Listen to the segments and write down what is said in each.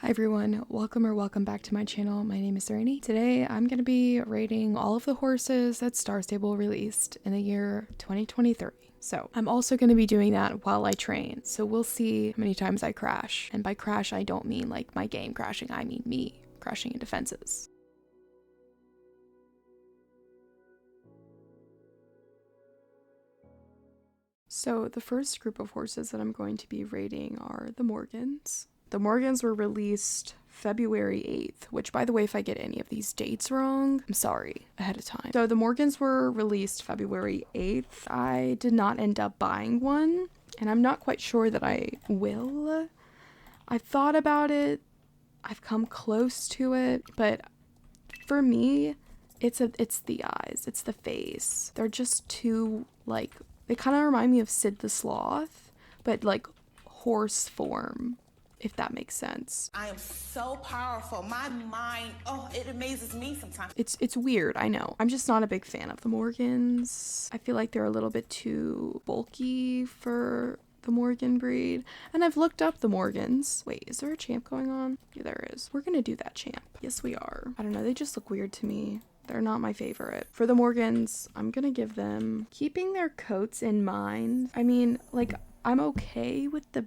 Hi everyone, welcome back to my channel. My name is Eine. Today I'm going to be rating all of the horses that Star Stable released in the year 2023. So I'm also going to be doing that while I train, so we'll see how many times I crash. And by crash I don't mean like my game crashing, I mean me crashing into fences. So the first group of horses that I'm going to be rating are the Morgans. The Morgans were released February 8th, which, by the way, if I get any of these dates wrong, I'm sorry ahead of time. So the Morgans were released February 8th. I did not end up buying one, and I'm not quite sure that I will. I've thought about it. I've come close to it, but for me, it's the eyes, it's the face. They're just too, like, they kind of remind me of Sid the Sloth, but like horse form, if that makes sense. I am so powerful. My mind, it amazes me sometimes. It's weird, I know. I'm just not a big fan of the Morgans. I feel like they're a little bit too bulky for the Morgan breed. And I've looked up the Morgans. Wait, is there a champ going on? Yeah, there is. We're gonna do that champ. Yes, we are. I don't know, they just look weird to me. They're not my favorite. For the Morgans, I'm gonna give them, keeping their coats in mind, I mean, like, I'm okay with the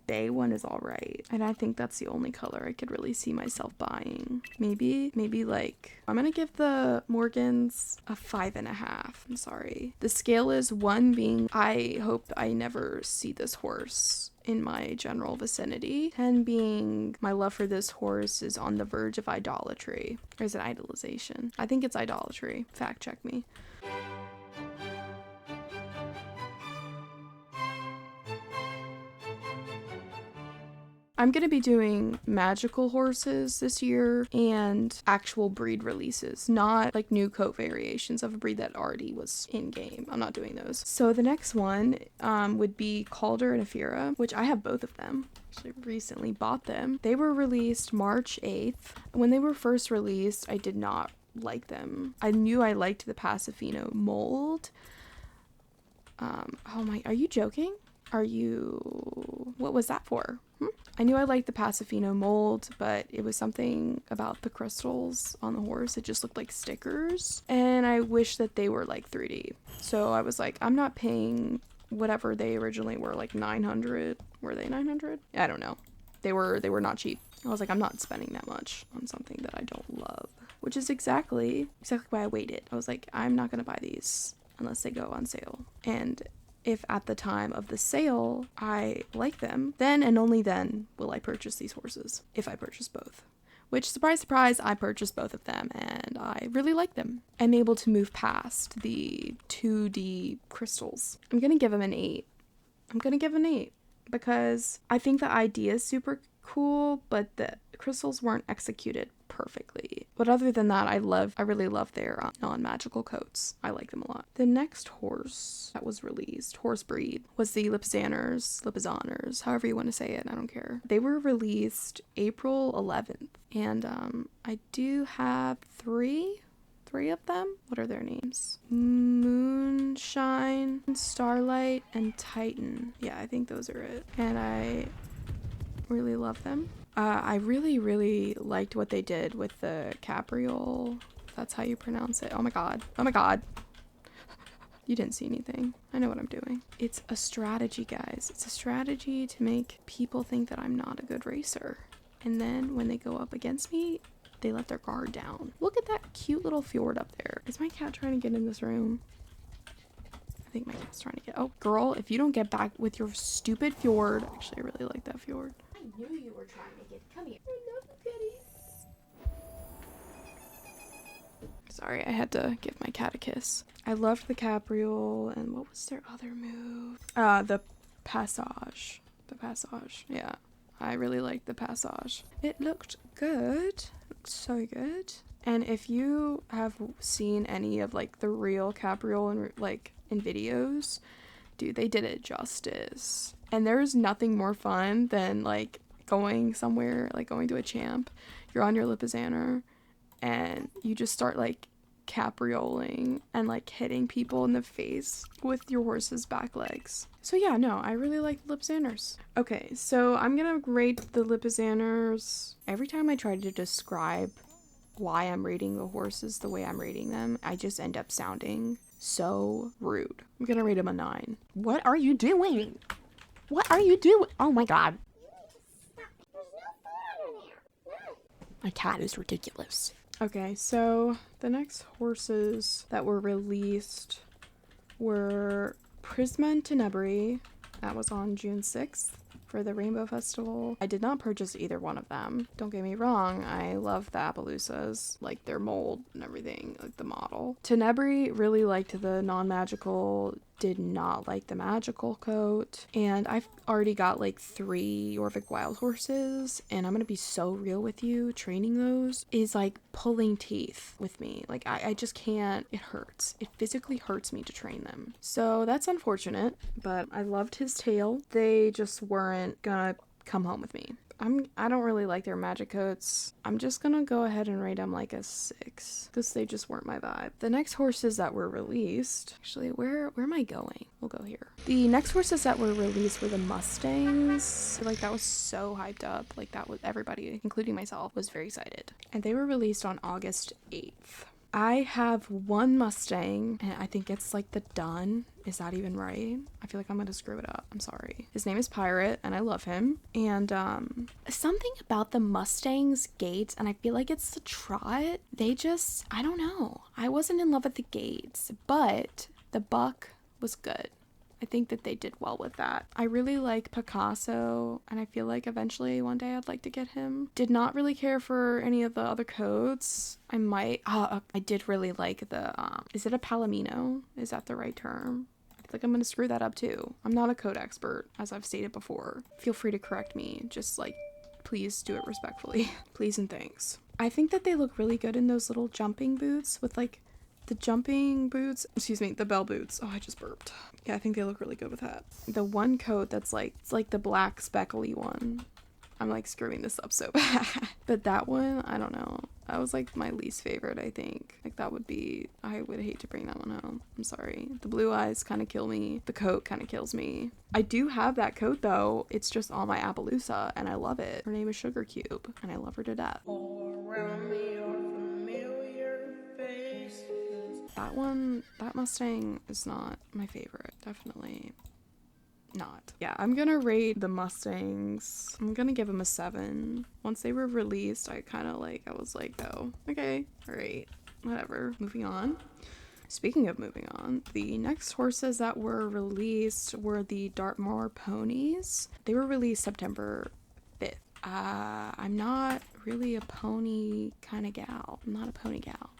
bay one is all right. And I think that's the only color I could really see myself buying. Maybe like, I'm gonna give the Morgans a 5.5. I'm sorry. The scale is 1 being, I hope I never see this horse in my general vicinity. 10 being, my love for this horse is on the verge of idolatry. Or is it idolization? I think it's idolatry. Fact check me. I'm going to be doing magical horses this year and actual breed releases, not like new coat variations of a breed that already was in game. I'm not doing those. So the next one would be Calder and Afira, which I have both of them. Actually recently bought them. They were released March 8th. When they were first released, I did not like them. I knew I liked the Pasifino mold. Oh my, are you joking? What was that for? I knew I liked the Pasifino mold, but it was something about the crystals on the horse. It just looked like stickers, and I wish that they were like 3D. So I was like, I'm not paying whatever they originally were, like 900. Were they 900? I don't know. They were not cheap. I was like, I'm not spending that much on something that I don't love, which is exactly why I waited. I was like, I'm not gonna buy these unless they go on sale. And if at the time of the sale I like them, then and only then will I purchase these horses, if I purchase both. Which, surprise, surprise, I purchased both of them and I really like them. I'm able to move past the 2D crystals. I'm gonna give them an 8. I'm gonna give an 8 because I think the idea is super cool, but the crystals weren't executed perfectly. But other than that, I really love their non-magical coats. I like them a lot. The next horse that was released, horse breed, was the Lipizaners, however you want to say it, I don't care. They were released April 11th, and I do have three of them. What are their names? Moonshine, Starlight, and Titan. Yeah, I think those are it. And I really love them. I really liked what they did with the capriole. That's how you pronounce it. Oh my god. You didn't see anything. I know what I'm doing. It's a strategy, guys. It's a strategy to make people think that I'm not a good racer. And then when they go up against me, they let their guard down. Look at that cute little fjord up there. Is my cat trying to get in this room? I think my cat's trying to get... Oh, girl, if you don't get back with your stupid fjord... Actually, I really like that fjord. I knew you were trying to get... Come here. I love you, kitty. Sorry, I had to give my cat a kiss. I loved the capriole, and what was their other move? The passage. Yeah, I really liked the passage. It looked good. It looked so good. And if you have seen any of like the real capriole in videos, dude, they did it justice. And there's nothing more fun than like going somewhere, like going to a champ. You're on your Lipizaner and you just start like caprioling and like hitting people in the face with your horse's back legs. So yeah, no, I really like the Lipizaners. Okay, so I'm gonna rate the Lipizaners. Every time I try to describe why I'm rating the horses the way I'm rating them, I just end up sounding so rude. I'm gonna rate them a 9. What are you doing? What are you doing? Oh my god. My cat is ridiculous. Okay, so the next horses that were released were Prisma and Tenebrae. That was on June 6th for the Rainbow Festival. I did not purchase either one of them. Don't get me wrong, I love the Appaloosas, like their mold and everything, like the model. Tenebrae really liked the non-magical, did not like the magical coat, and I've already got like 3 Jorvik wild horses, and I'm gonna be so real with you, training those is like pulling teeth with me. Like I just can't, it hurts. It physically hurts me to train them. So that's unfortunate, but I loved his tail. They just weren't gonna come home with me. I don't really like their magic coats. I'm just gonna go ahead and rate them like a 6 because they just weren't my vibe. The next horses that were released, actually, where am I going? We'll go here. The next horses that were released were the Mustangs. Like that was so hyped up. Like that was, everybody, including myself, was very excited. And they were released on August 8th. I have one Mustang, and I think it's like the Dun. Is that even right? I feel like I'm gonna screw it up. I'm sorry. His name is Pirate, and I love him. And something about the Mustang's gaits, and I feel like it's the trot. They just, I don't know. I wasn't in love with the gaits, but the buck was good. I think that they did well with that. I really like Picasso, and I feel like eventually one day I'd like to get him. Did not really care for any of the other codes. I might, I did really like the, is it a Palomino? Is that the right term? I feel like I'm gonna screw that up too. I'm not a code expert, as I've stated before. Feel free to correct me, just like, please do it respectfully. Please and thanks. I think that they look really good in those little jumping boots with like, the jumping boots, the bell boots. Oh, I just burped. Yeah, I think they look really good with that. The one coat that's like, it's like the black speckly one. I'm like screwing this up so bad. But that one, I don't know. That was like my least favorite, I think. Like that would be, I would hate to bring that one home. I'm sorry. The blue eyes kind of kill me. The coat kind of kills me. I do have that coat though. It's just on my Appaloosa and I love it. Her name is Sugar Cube and I love her to death. That one, that Mustang is not my favorite. Definitely not. Yeah, I'm gonna rate the Mustangs. I'm gonna give them a 7. Once they were released, I was like, oh, okay, all right, whatever, moving on. Speaking of moving on, the next horses that were released were the Dartmoor ponies. They were released September 5th. I'm not really a pony kind of gal. I'm not a pony gal.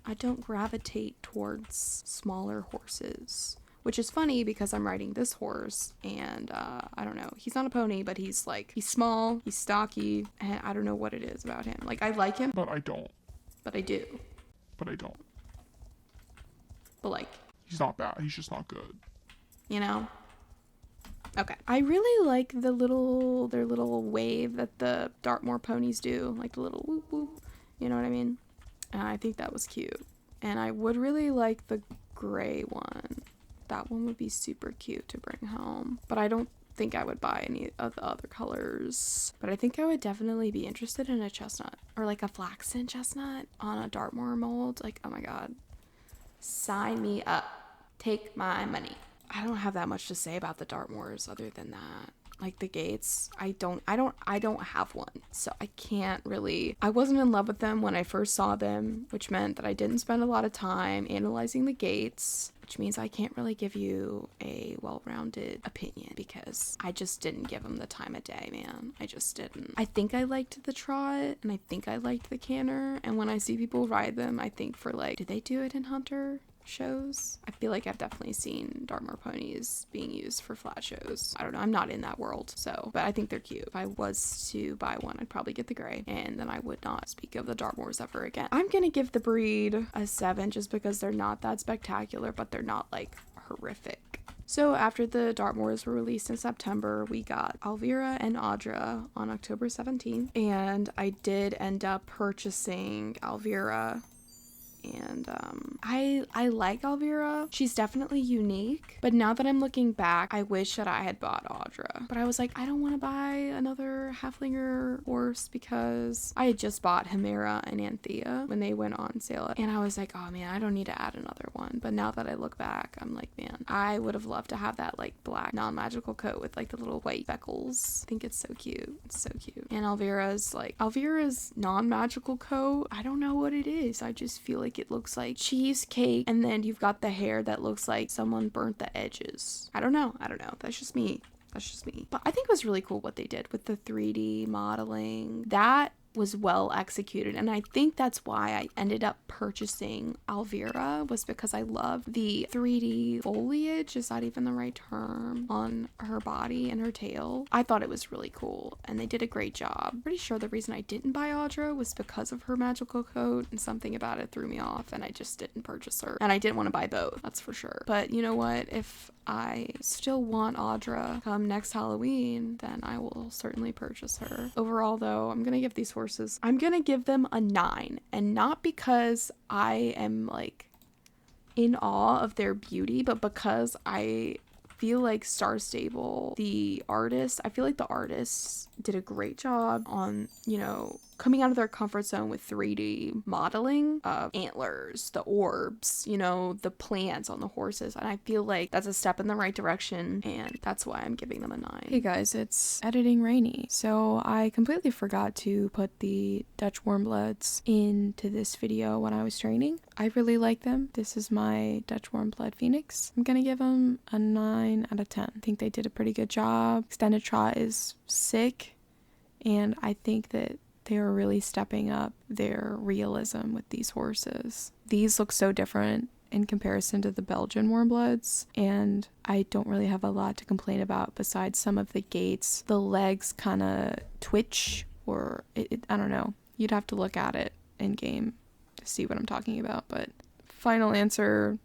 I don't gravitate towards smaller horses, which is funny because I'm riding this horse and I don't know, he's not a pony, but he's small, he's stocky, and I don't know what it is about him. Like I like him, But I don't. but I do. But I don't. But like, He's not bad. He's just not good. you know? Okay. I really like their little wave that the Dartmoor ponies do, like the little whoop whoop, you know what I mean? And I think that was cute. And I would really like the gray one. That one would be super cute to bring home. But I don't think I would buy any of the other colors. But I think I would definitely be interested in a chestnut. Or like a flaxen chestnut on a Dartmoor mold. Like, oh my god. Sign me up. Take my money. I don't have that much to say about the Dartmoors other than that. Like the gates, I don't have one, so I can't really, I wasn't in love with them when I first saw them, which meant that I didn't spend a lot of time analyzing the gates, which means I can't really give you a well-rounded opinion because I just didn't give them the time of day, man. I just didn't. I think I liked the trot and I think I liked the canter, and when I see people ride them, I think for like, do they do it in Hunter shows? I feel like I've definitely seen Dartmoor ponies being used for flat shows. I don't know, I'm not in that world, so, but I think they're cute. If I was to buy one, I'd probably get the gray, and then I would not speak of the Dartmoors ever again. I'm gonna give the breed a 7 just because they're not that spectacular, but they're not like horrific. So after the Dartmoors were released in September, we got Elvira and Audra on October 17th, and I did end up purchasing Elvira and I like Elvira. She's definitely unique, but now that I'm looking back, I wish that I had bought Audra. But I was like, I don't want to buy another halflinger horse because I had just bought Hemera and Anthea when they went on sale, and I was like, oh man, I don't need to add another one. But now that I look back, I'm like, man, I would have loved to have that like black non-magical coat with like the little white speckles. I think it's so cute. It's so cute. And Elvira's non-magical coat, I don't know what it is. I just feel like it looks like cheesecake, and then you've got the hair that looks like someone burnt the edges. I don't know. That's just me. But I think it was really cool what they did with the 3D modeling. That was well executed, and I think that's why I ended up purchasing Elvira, was because I love the 3D foliage, is that even the right term, on her body and her tail. I thought it was really cool, and they did a great job. I'm pretty sure the reason I didn't buy Audra was because of her magical coat, and something about it threw me off, and I just didn't purchase her. And I didn't want to buy both, that's for sure. But you know what, if I still want Audra come next Halloween, then I will certainly purchase her. Overall though, I'm gonna give these horses, I'm gonna give them a 9, and not because I am like in awe of their beauty, but because I feel like Star Stable, I feel like the artists did a great job on, coming out of their comfort zone with 3D modeling of antlers, the orbs, the plants on the horses. And I feel like that's a step in the right direction, and that's why I'm giving them a 9. Hey guys, it's editing Rainy. So I completely forgot to put the Dutch Warmbloods into this video when I was training. I really like them. This is my Dutch Warmblood Phoenix. I'm gonna give them a 9 out of 10. I think they did a pretty good job. Extended Trot is sick, and I think that they are really stepping up their realism with these horses. These look so different in comparison to the Belgian Warmbloods, and I don't really have a lot to complain about besides some of the gaits. The legs kind of twitch, or I don't know. You'd have to look at it in game to see what I'm talking about, but final answer,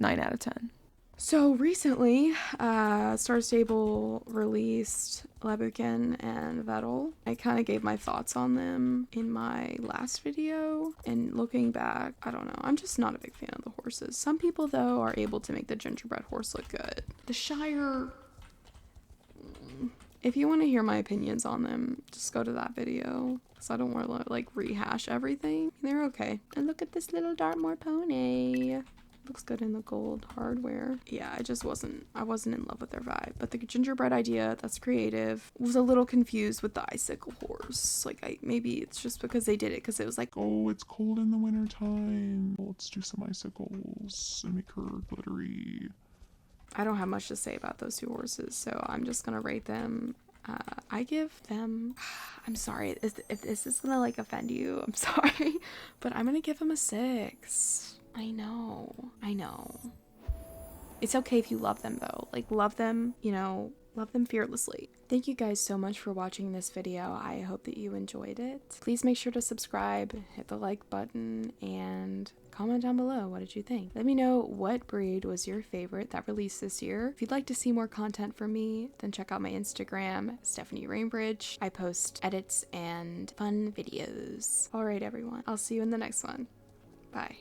9 out of 10. So recently, Star Stable released Lebukin and Vettel. I kind of gave my thoughts on them in my last video, and looking back, I don't know, I'm just not a big fan of the horses. Some people though are able to make the gingerbread horse look good. The Shire, if you want to hear my opinions on them, just go to that video, because I don't want to like rehash everything. They're okay. And look at this little Dartmoor pony. Looks good in the gold hardware. Yeah, I wasn't in love with their vibe. But the gingerbread idea, that's creative. Was a little confused with the icicle horse. Like, maybe it's just because they did it, because it was like, Oh, it's cold in the winter time. Let's do some icicles and make her glittery. I don't have much to say about those two horses, so I'm just gonna rate them. I give them, I'm sorry, if this is gonna like offend you, I'm sorry, but I'm gonna give them a 6. I know. It's okay if you love them though. Like, love them, love them fearlessly. Thank you guys so much for watching this video. I hope that you enjoyed it. Please make sure to subscribe, hit the like button, and comment down below, what did you think? Let me know what breed was your favorite that released this year. If you'd like to see more content from me, then check out my Instagram, stephanierainbridge. I post edits and fun videos. Alright everyone, I'll see you in the next one. Bye.